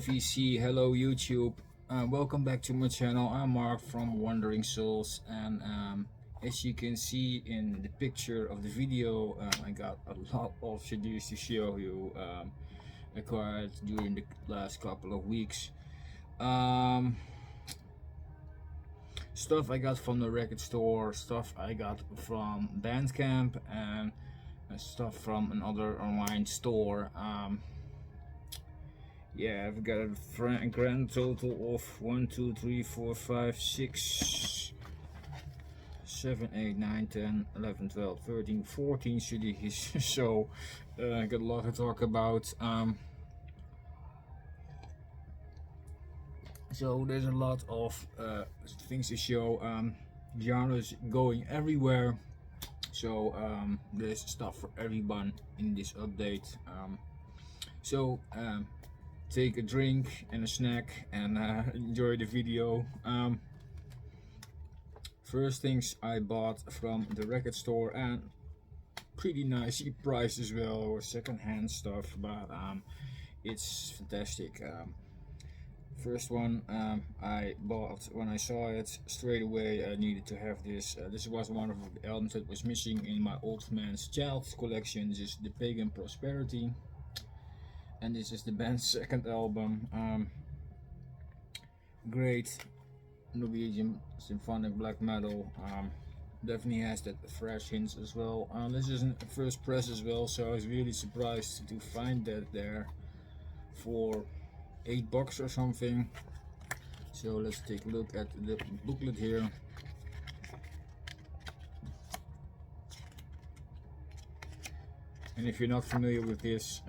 VC, hello YouTube, welcome back to my channel. I'm Mark from Wandering Souls, and as you can see in the picture of the video, I got a lot of CDs to show you, acquired during the last couple of weeks. Stuff I got from the record store, stuff I got from Bandcamp, and stuff from another online store. Yeah, I've got a grand total of 1, 2, 3, 4, 5, 6, 7, 8, 9, 10, 11, 12, 13, 14 CDs. So I got a lot to talk about. So there's a lot of things to show. Genres going everywhere. So there's stuff for everyone in this update. Take a drink and a snack and enjoy the video. First things I bought from the record store, and pretty nice price as well, or second-hand stuff, but it's fantastic. First one I bought when I saw it straight away. I needed to have this. This was one of the albums that was missing in my old man's child collection. This is the Pagan Prosperity, and this is the band's second album. Great Norwegian symphonic black metal. Definitely has that fresh hints as well. This is a first press as well, so I was really surprised to find that there for $8 or something. So let's take a look at the booklet here. And if you're not familiar with this,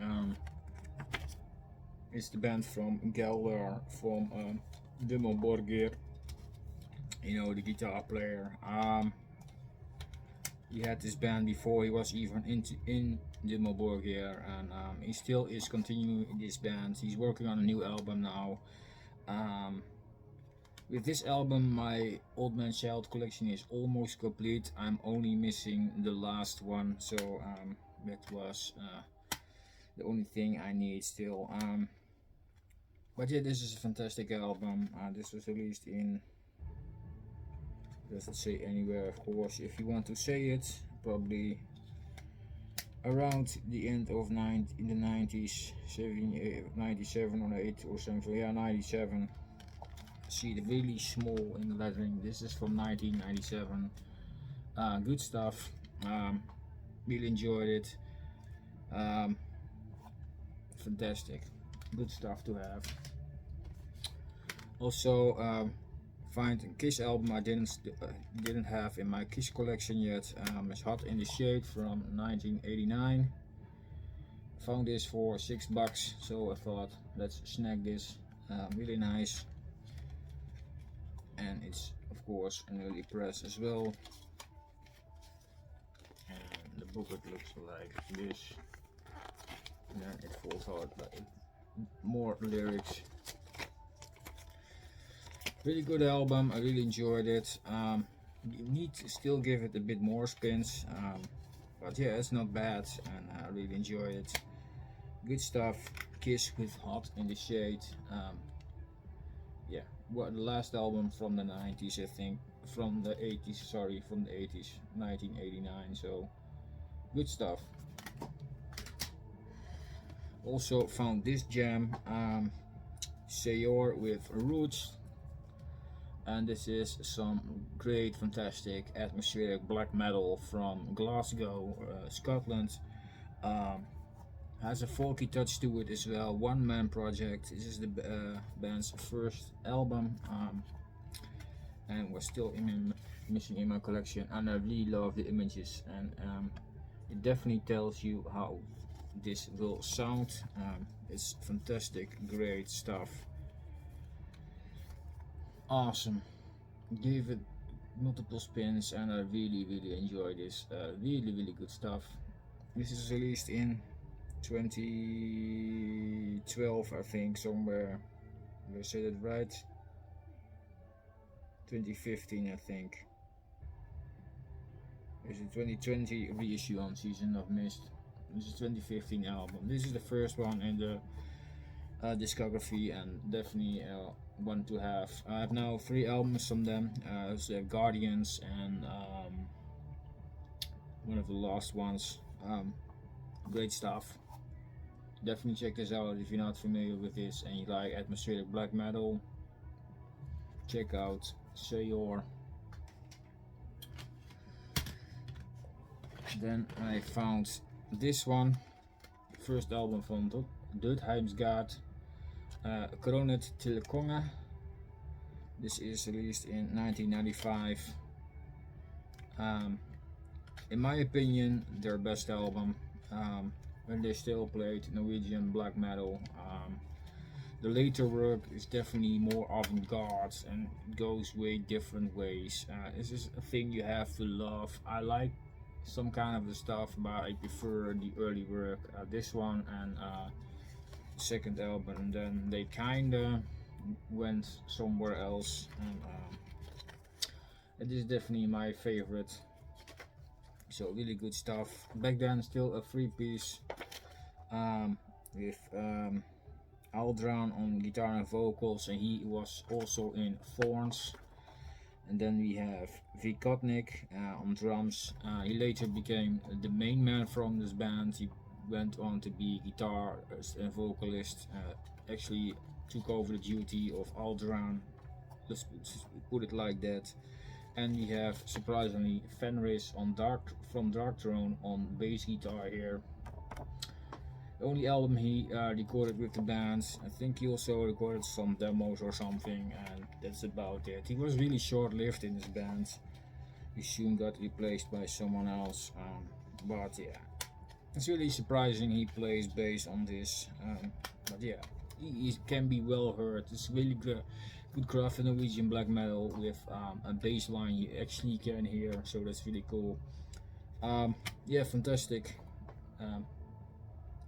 it's the band from Gelder, from Borgir, you know, the guitar player. He had this band before he was even in Borgir, and he still is continuing this band. He's working on a new album now. With this album, my Old Man Child collection is almost complete. I'm only missing the last one, so that was the only thing I need still. But yeah, this is a fantastic album. This was released in, doesn't say anywhere, of course. If you want to say it, probably around the end of in the 90s, 97 or 8 or something. Yeah, 97. See the really small in the lettering. This is from 1997. Good stuff. Really enjoyed it. Fantastic. Good stuff to have. Also find a Kiss album I didn't have in my Kiss collection yet. It's Hot in the Shade from 1989. Found this for $6, so I thought let's snag this. Really nice, and it's of course an early press as well. And the booklet looks like this, and then it falls out like more lyrics. Really good album. I really enjoyed it. You need to still give it a bit more spins, but yeah, it's not bad, and I really enjoyed it. Good stuff. Kiss with Hot in the Shade. Yeah, well, the last album from the 90s, I think, from the 80s, sorry, from the 80s, 1989, so good stuff. Also found this gem, Sayor with Roots, and this is some great, fantastic, atmospheric black metal from Glasgow, Scotland. Has a folky touch to it as well. One-man project. This is the band's first album, and was still missing in my collection. And I really love the images, and it definitely tells you how this will sound. It's fantastic, great stuff. Awesome. Gave it multiple spins, and I really enjoyed this. Really good stuff. This is released in 2012, I think, somewhere. Did I say that right? 2015, I think. Is it 2020 reissue on Season of Mist? This is 2015 album. This is the first one in the discography, and definitely one to have. I have now 3 albums from them. So Guardians and one of the last ones. Great stuff. Definitely check this out if you're not familiar with this and you like atmospheric black metal. Check out Sayor. Then I found this one, first album from Dødheimsgard, Kronet till Konge. This is released in 1995. In my opinion, their best album. When they still played Norwegian black metal. The later work is definitely more avant-garde and it goes way different ways. This is a thing you have to love. I like some kind of the stuff, but I prefer the early work. This one and the second album, and then they kinda went somewhere else. And it is definitely my favorite. So really good stuff. Back then, still a 3-piece with Aldran on guitar and vocals, and he was also in Thorns. And then we have Vikotnik on drums. He later became the main man from this band. He went on to be guitarist and vocalist. Actually took over the duty of Aldran. Let's put it like that. And we have surprisingly Fenris on from Dark Throne on bass guitar here. The only album he recorded with the band. I think he also recorded some demos or something, and that's about it. He was really short-lived in this band. He soon got replaced by someone else. But yeah, it's really surprising he plays bass on this. But yeah, he can be well heard. It's really good craft in Norwegian black metal with a bass line you actually can hear, so that's really cool. Yeah, fantastic.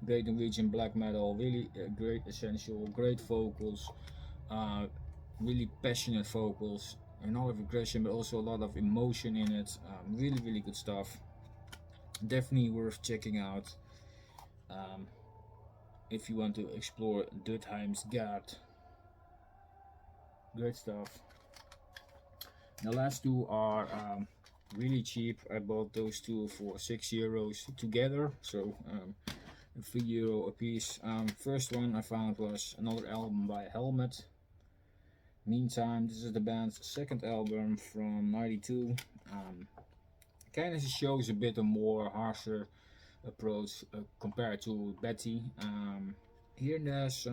Great Norwegian black metal, really great essential, great vocals, really passionate vocals, and a lot of aggression but also a lot of emotion in it. Really good stuff. Definitely worth checking out if you want to explore Dødheimsgard. Great stuff. The last two are really cheap. I bought those two for €6 together, so €3 a piece. First one I found was another album by Helmet. Meantime, this is the band's second album from '92. Kind of shows a bit a more harsher approach compared to Betty. Here there's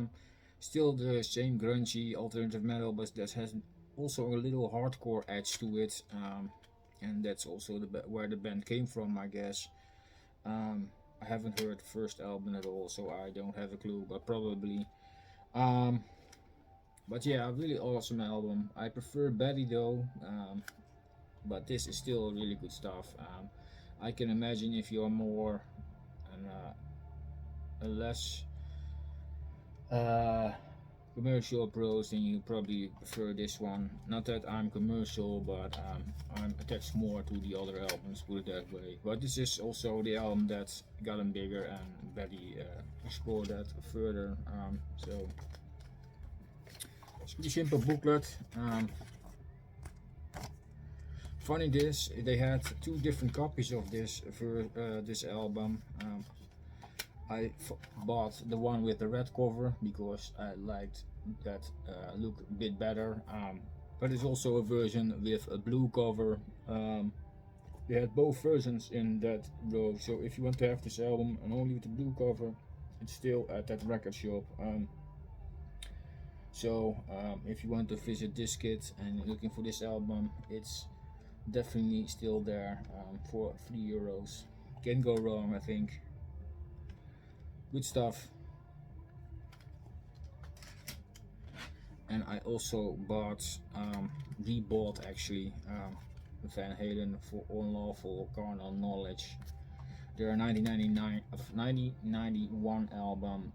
still the same grungy alternative metal, but that has also a little hardcore edge to it, and that's also where the band came from, I guess. I haven't heard the first album at all, so I don't have a clue, but probably. But yeah, a really awesome album. I prefer Betty though, but this is still really good stuff. I can imagine if you're more a less commercial approach, then you probably prefer this one. Not that I'm commercial, but I'm attached more to the other albums, put it that way. But this is also the album that got him bigger, and Betty explored that further. So it's a pretty simple booklet. Funny this, they had 2 different copies of this for this album. I bought the one with the red cover because I liked that look a bit better, but there's also a version with a blue cover. They had both versions in that row, so if you want to have this album and only with the blue cover, it's still at that record shop. So if you want to visit Diskit and looking for this album, it's definitely still there for €3. Can't go wrong, I think. Good stuff. And I also rebought actually Van Halen for Unlawful Carnal Knowledge. Their 1991 album.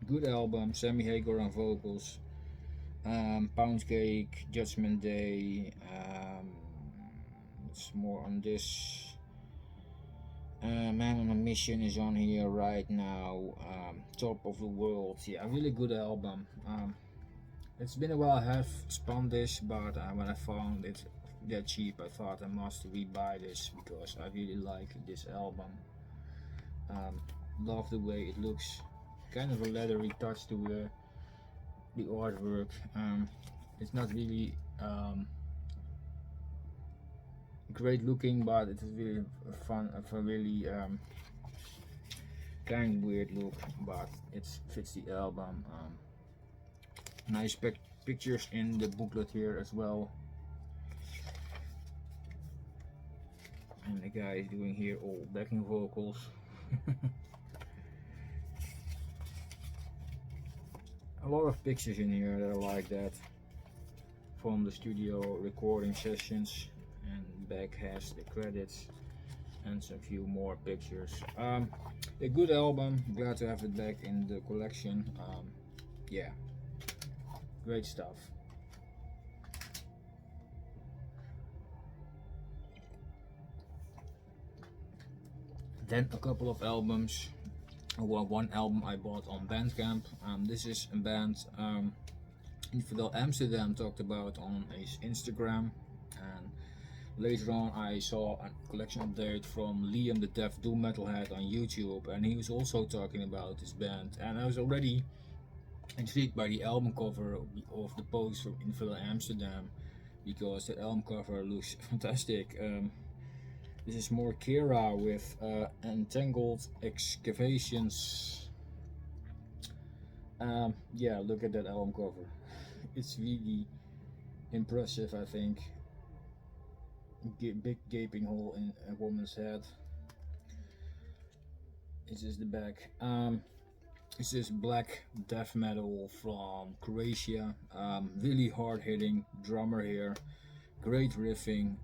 Good album, Sammy Hagar on vocals, Pound Cake, Judgment Day. What's more on this? Man on a Mission is on here right now. Top of the World. Yeah, really good album. It's been a while I have spun this, but when I found it that cheap, I thought I must rebuy this because I really like this album. Love the way it looks. Kind of a leathery touch to the artwork. It's not really great looking, but it is really fun, a really kind of weird look, but it fits the album. Nice pictures in the booklet here as well, and the guy is doing here all backing vocals. A lot of pictures in here that are like that from the studio recording sessions, and back has the credits and some few more pictures. A good album, glad to have it back in the collection. Yeah, great stuff. Then a couple of albums. Well, one album I bought on Bandcamp. This is a band Infidel Amsterdam talked about on his Instagram, and later on I saw a collection update from Liam the Deaf Doom Metalhead on YouTube, and he was also talking about this band, and I was already intrigued by the album cover of the post from Infidel Amsterdam because the album cover looks fantastic. This is Morkera with Entangled, Excavations. Yeah, look at that album cover. It's really impressive, I think. Big gaping hole in a woman's head. This is the back. This is black death metal from Croatia. Really hard hitting drummer here. Great riffing.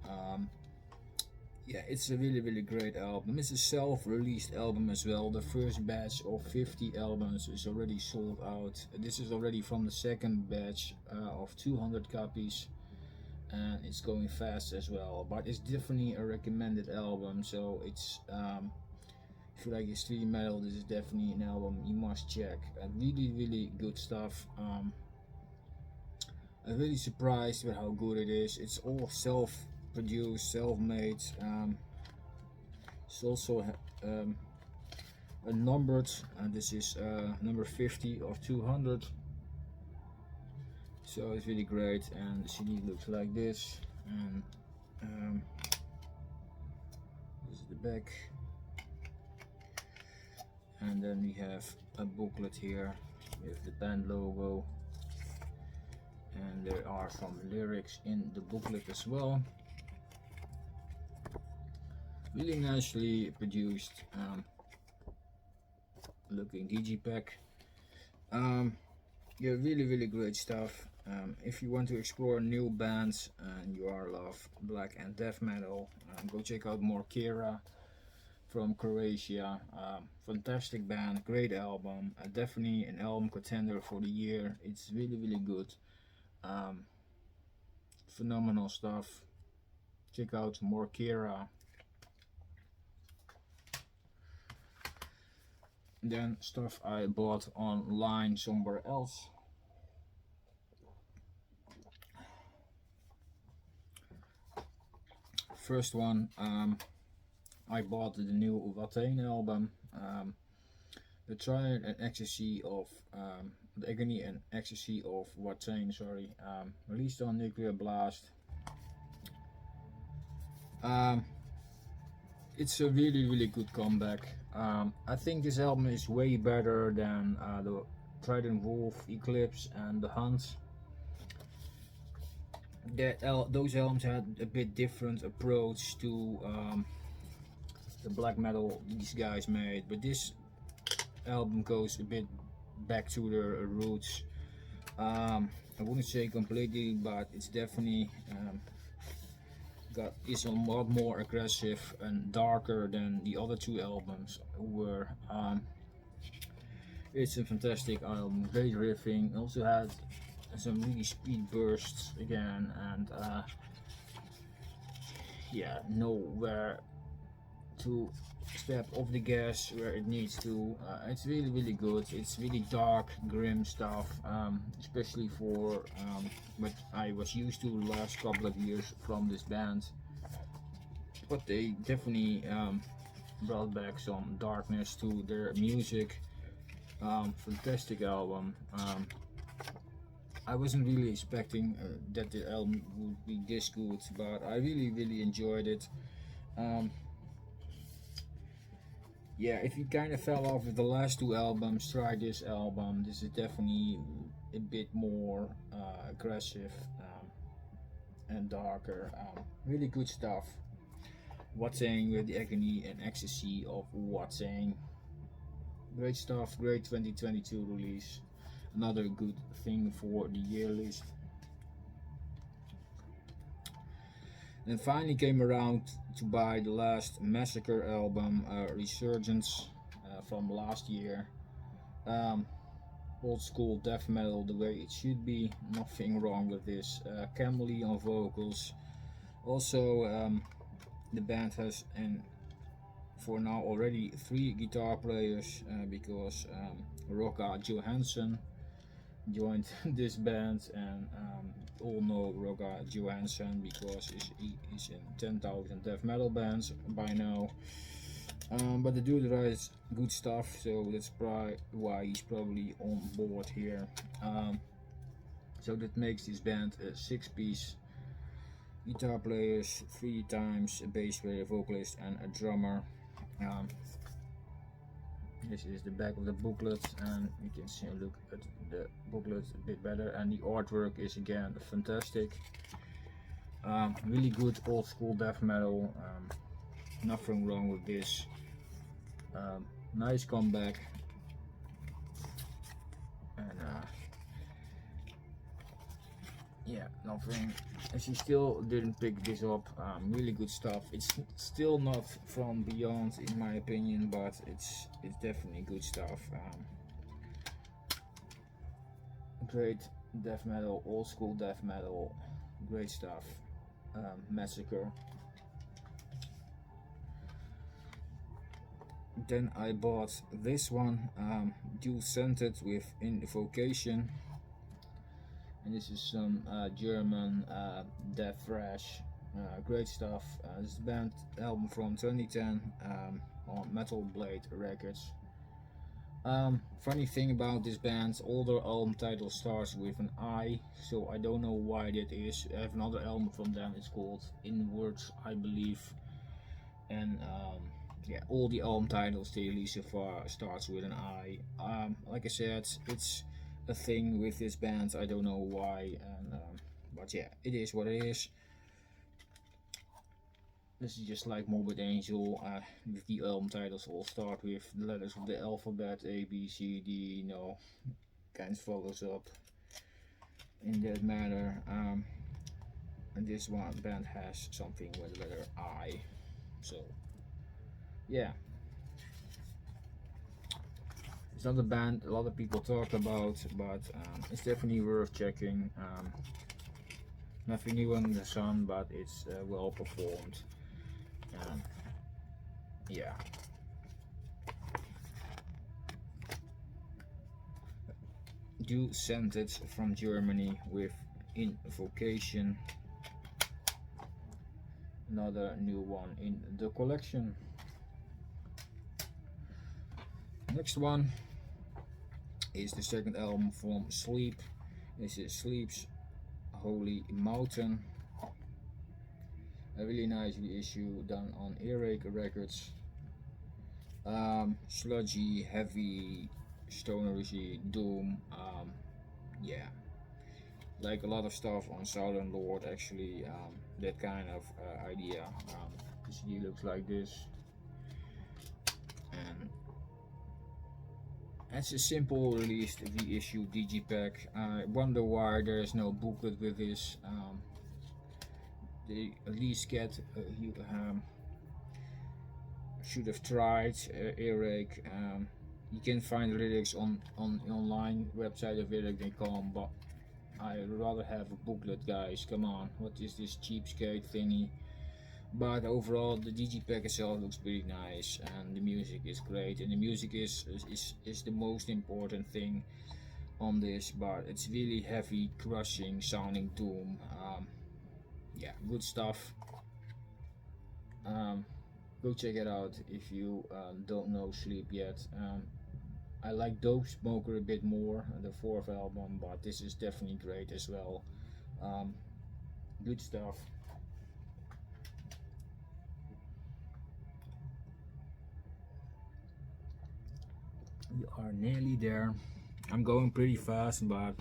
Yeah, it's a really great album. It's a self-released album as well. The first batch of 50 albums is already sold out. This is already from the second batch of 200 copies, and it's going fast as well. But it's definitely a recommended album, so it's if you like extreme metal, this is definitely an album you must check. Really good stuff. I'm really surprised with how good it is. It's all self-produced, self-made. It's also a numbered, and this is number 50 of 200. So it's really great, and the CD looks like this, and this is the back, and then we have a booklet here with the band logo, and there are some lyrics in the booklet as well. Really nicely produced looking digipack. Yeah, really great stuff. If you want to explore new bands and you are love black and death metal, go check out Morkera from Croatia. Fantastic band, great album, definitely an album contender for the year. It's really good. Phenomenal stuff. Check out Morkera. Then stuff I bought online somewhere else. First one, I bought the new Watain album, the Triad and Ecstasy of the Agony and Ecstasy of Watain, sorry, released on Nuclear Blast. It's a really good comeback. I think this album is way better than the Trident Wolf, Eclipse and The Hunt. Those albums had a bit different approach to the black metal these guys made, but this album goes a bit back to their roots. I wouldn't say completely, but it's definitely is a lot more aggressive and darker than the other two albums were. It's a fantastic album, great riffing, also had some really speed bursts again, and yeah, nowhere to step off the gas where it needs to. It's really good. It's really dark, grim stuff, especially for what I was used to the last couple of years from this band. But they definitely brought back some darkness to their music. Fantastic album. I wasn't really expecting that the album would be this good, but I really enjoyed it. Yeah, if you kind of fell off with the last two albums, try this album. This is definitely a bit more aggressive and darker. Really good stuff. Watain with the Agony and Ecstasy of Watain. Great stuff, great 2022 release. Another good thing for the year list. And finally came around to buy the last Massacre album, Resurgence, from last year. Old school death metal the way it should be, nothing wrong with this. Camely on vocals. Also, the band has, and for now already, 3 guitar players because Rocka Johansson joined this band, and all know Rocka Johansson because he's in 10,000 death metal bands by now. But the dude writes good stuff, so that's probably why he's probably on board here. So that makes this band a 6-piece. Guitar players, 3 times a bass player, vocalist, and a drummer. This is the back of the booklet, and you can see, look at the booklet a bit better, and the artwork is again fantastic. Really good old school death metal. Nothing wrong with this. Nice comeback, and yeah, nothing. As you still didn't pick this up, really good stuff. It's still not from beyond in my opinion, but it's definitely good stuff. Great death metal, old school death metal, great stuff. Massacre. Then I bought this one, dual scented with Invocation. And this is some German death thrash, great stuff. This is the band album from 2010 on Metal Blade Records. Funny thing about this band, all their album title starts with an I, so I don't know why that is. I have another album from them, it's called Inwards, I believe. And yeah, all the album titles they release so far starts with an I. Like I said, it's a thing with this band, I don't know why, and but yeah, it is what it is. This is just like Morbid Angel, with the album titles all start with the letters of the alphabet, A, B, C, D, you know, kind of follows up in that manner. And this one band has something with the letter I, so yeah. It's not a band a lot of people talk about, but it's definitely worth checking. Nothing new under the sun, but it's well performed. Yeah. Do send it from Germany with Invocation. Another new one in the collection. Next one is the second album from Sleep. This is Sleep's Holy Mountain. A really nice reissue done on Earache Records. Sludgy, heavy, stonerishy, doom. Yeah, like a lot of stuff on Southern Lord actually. That kind of idea. The CD looks like this, and it's a simple released reissue digipack. I wonder why there is no booklet with this. They at least get should have tried Earache. You can find lyrics on online website of Earache.com, but I rather have a booklet, guys. Come on, what is this cheapskate thingy? but overall the digipack itself looks pretty nice, and the music is great, and the music is the most important thing on this. But it's really heavy, crushing sounding doom. Yeah, good stuff. Go check it out if you don't know Sleep yet. I like Dope Smoker a bit more, the fourth album, but this is definitely great as well. Good stuff. We are nearly there. I'm going pretty fast, but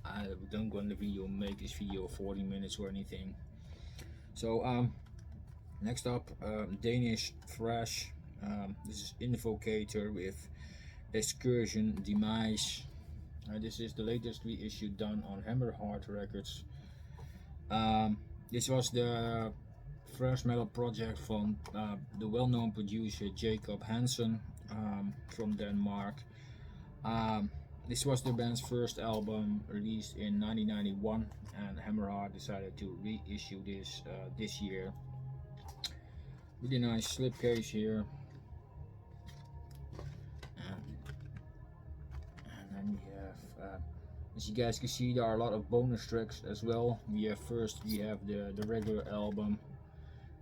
I don't want the video make this video 40 minutes or anything. So next up, Danish thrash. This is Invocator with Excursion, Demise. This is the latest reissue done on Hammerheart Records. This was the thrash metal project from the well-known producer Jacob Hansen from Denmark. This was the band's first album, released in 1991, and Hammerheart decided to reissue this this year. Really nice slipcase here. And then we have, as you guys can see, there are a lot of bonus tracks as well. We have the regular album,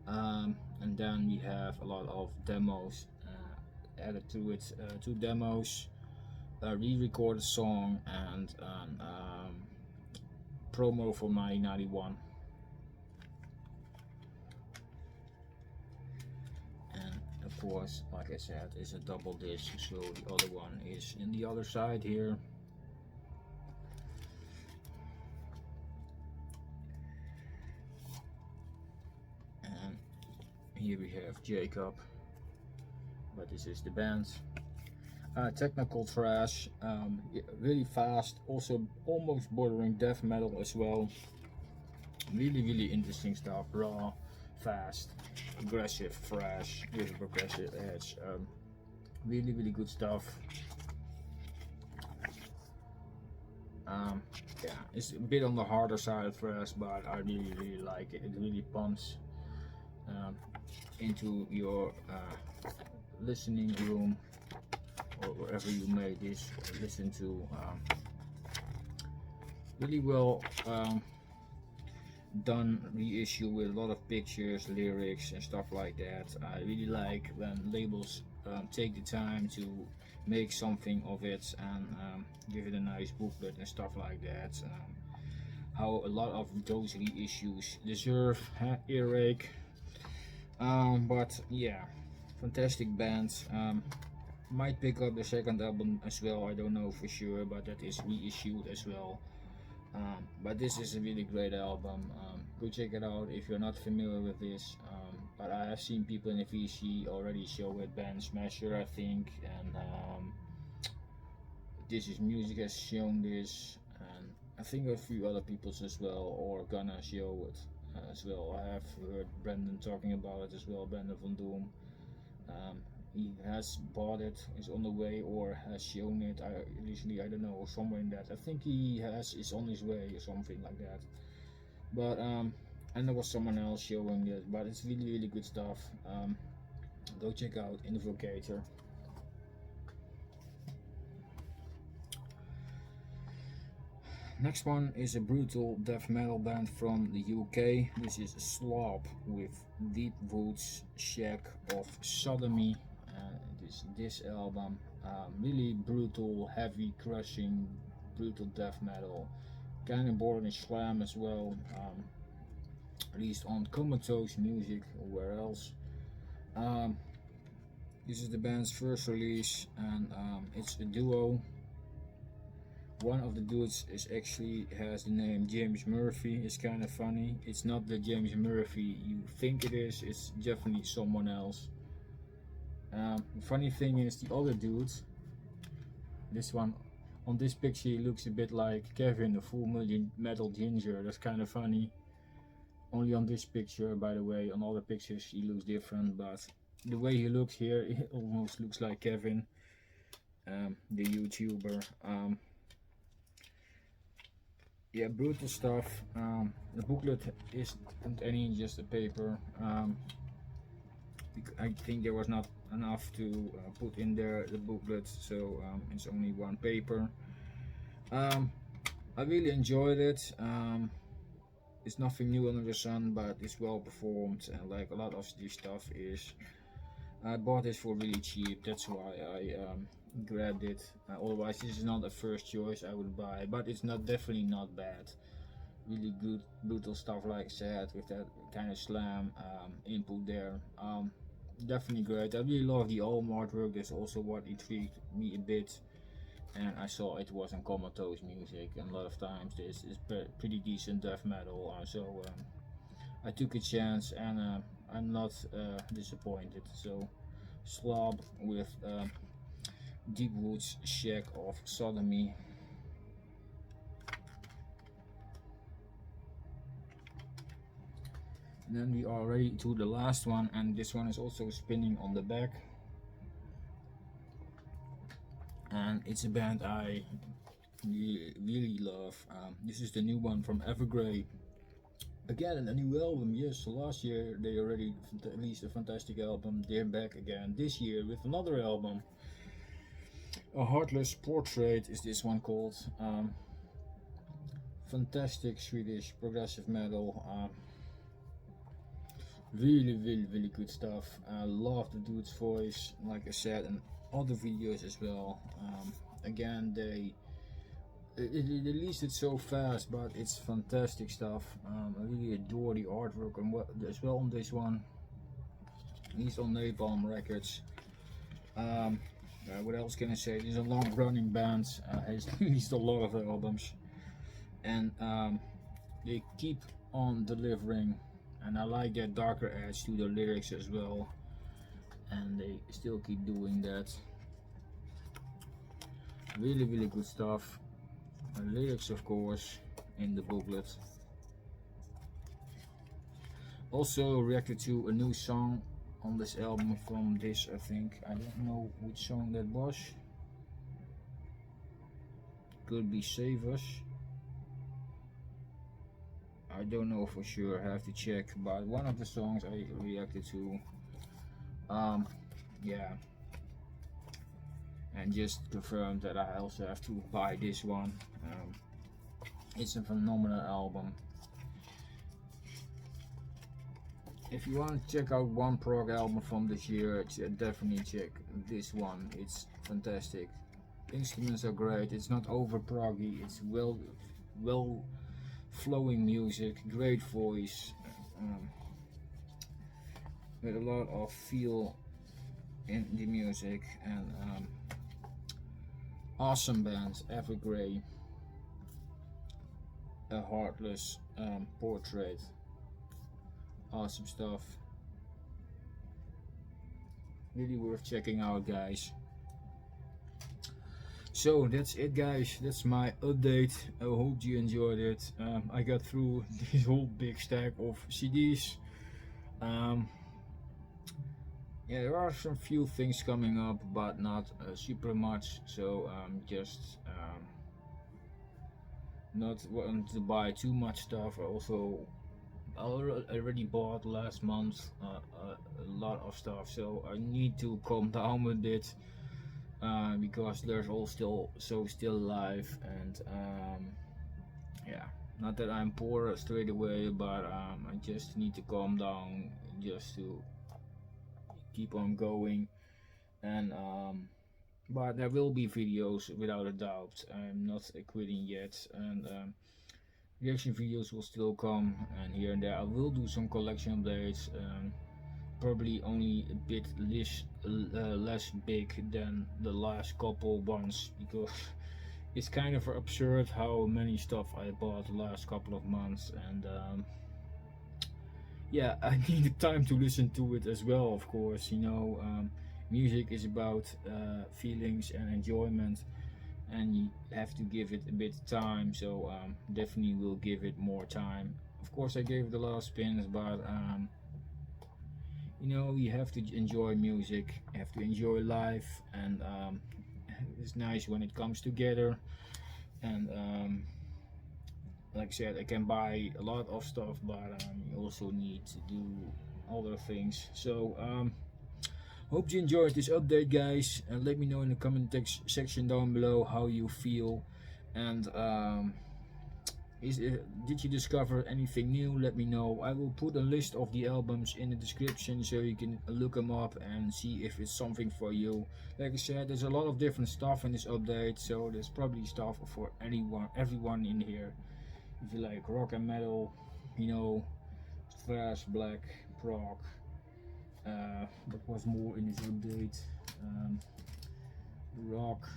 and then we have a lot of demos added to it. 2 demos, a re-recorded song, and promo from 1991. Of course, like I said, is a double disc, so the other one is in the other side here. And here we have Jacob, but this is the band. Technical thrash, really fast, also almost bordering death metal as well. Really interesting stuff, raw, fast, aggressive thrash with a progressive edge. Really good stuff. Yeah, it's a bit on the harder side of thrash, but I really like it. It really pumps into your listening room or wherever you may listen to. Really well done reissue with a lot of pictures, lyrics and stuff like that. I really like when labels take the time to make something of it and give it a nice booklet and stuff like that. How a lot of those reissues deserve earache. But yeah, fantastic bands. Might pick up the second album as well, I don't know for sure, but that is reissued as well. But this is a really great album. Go check it out if you're not familiar with this. But I have seen people in the VC already show it. Band Smasher, I think, and This Is Music has shown this, and I think a few other people as well, or gonna show it as well. I have heard Brandon talking about it as well, Brandon van Doom. He has bought it, is on the way, or has shown it. I don't know, somewhere in that. I think he is on his way or something like that. But and there was someone else showing it, but it's really good stuff. Go check out Invocator. Next one is a brutal death metal band from the UK. This is Slob with Deepwoods, Shack of Sodomy. This album, really brutal, heavy, crushing, brutal death metal, kind of bordering slam as well. Released on Comatose Music, or where else. This is the band's first release, and it's a duo. One of the dudes has the name James Murphy. It's kind of funny. It's not the James Murphy you think it is. It's definitely someone else. The funny thing is, the other dude, this one, on this picture he looks a bit like Kevin, the Full Metal Ginger. That's kind of funny. Only on this picture, by the way. On other pictures he looks different, but the way he looks here, it almost looks like Kevin, the YouTuber. Yeah, brutal stuff. The booklet isn't any just a paper. I think there was not enough to put in there the booklet, so it's only one paper. I really enjoyed it. It's nothing new under the sun, but it's well performed, and like a lot of this stuff is. I bought this for really cheap, that's why I grabbed it. Otherwise, this is not a first choice I would buy, but it's not definitely not bad. Really good, brutal stuff, like I said, with that kind of slam input there. Definitely great. I really love the album artwork. That's also what intrigued me a bit. And I saw it was in comatose music, and a lot of times this is pretty decent death metal. So I took a chance, and I'm not disappointed. So Slob with Deepwoods Shack of Sodomy. And then we are ready to the last one, and this one is also spinning on the back. And it's a band I really love. This is the new one from Evergrey. Again, a new album. Yes, last year they already released a fantastic album. They're back again this year with another album. A Heartless Portrait is this one called. Fantastic Swedish progressive metal. Really good stuff. I love the dude's voice, like I said, and other videos as well. Again, they released it so fast, but it's fantastic stuff. I really adore the artwork and as well on this one. He's on Napalm Records. What else can I say? He's a long-running band. He's released a lot of albums, and they keep on delivering. And I like that darker edge to the lyrics as well, and they still keep doing that. Really good stuff. Lyrics, of course, in the booklet. Also reacted to a new song on this album from this, I think. I don't know which song that was. Could be Save Us. I don't know for sure, I have to check, but one of the songs I reacted to. Yeah. And just confirmed that I also have to buy this one. It's a phenomenal album. If you want to check out one prog album from this year, definitely check this one. It's fantastic. Instruments are great. It's not over proggy. It's well flowing music, great voice, with a lot of feel in the music, and awesome bands. Evergrey, a Heartless Portrait, awesome stuff. Really worth checking out, guys. So that's it, guys. That's my update. I hope you enjoyed it. I got through this whole big stack of CDs. Yeah, there are some few things coming up, but not super much. So just not want to buy too much stuff. I already bought last month a lot of stuff, so I need to calm down a bit. Because there's all still alive, and yeah, not that I'm poor straight away, but I just need to calm down just to keep on going, and but there will be videos without a doubt. I'm not quitting yet, and reaction videos will still come, and here and there I will do some collection updates. Probably only a bit less big than the last couple ones, because it's kind of absurd how many stuff I bought the last couple of months, and yeah, I needed time to listen to it as well, of course. Music is about feelings and enjoyment, and you have to give it a bit of time, so definitely will give it more time. Of course, I gave it a lot of spins, but you have to enjoy music, you have to enjoy life, and it's nice when it comes together, and like I said, I can buy a lot of stuff, but you also need to do other things. So hope you enjoyed this update, guys, and let me know in the comment section down below how you feel, and did you discover anything new? Let me know. I will put a list of the albums in the description so you can look them up and see if it's something for you. Like I said, there's a lot of different stuff in this update, so there's probably stuff for everyone in here. If you like rock and metal, you know, thrash, black, prog, what was more in this update, rock,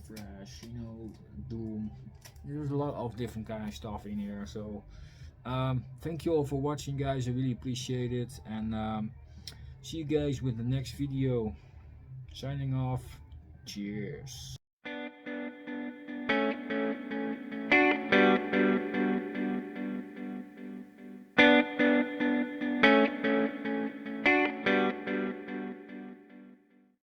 thrash, you know, doom. There's a lot of different kind of stuff in here. So thank you all for watching, guys. I really appreciate it, and see you guys with the next video. Signing off. Cheers.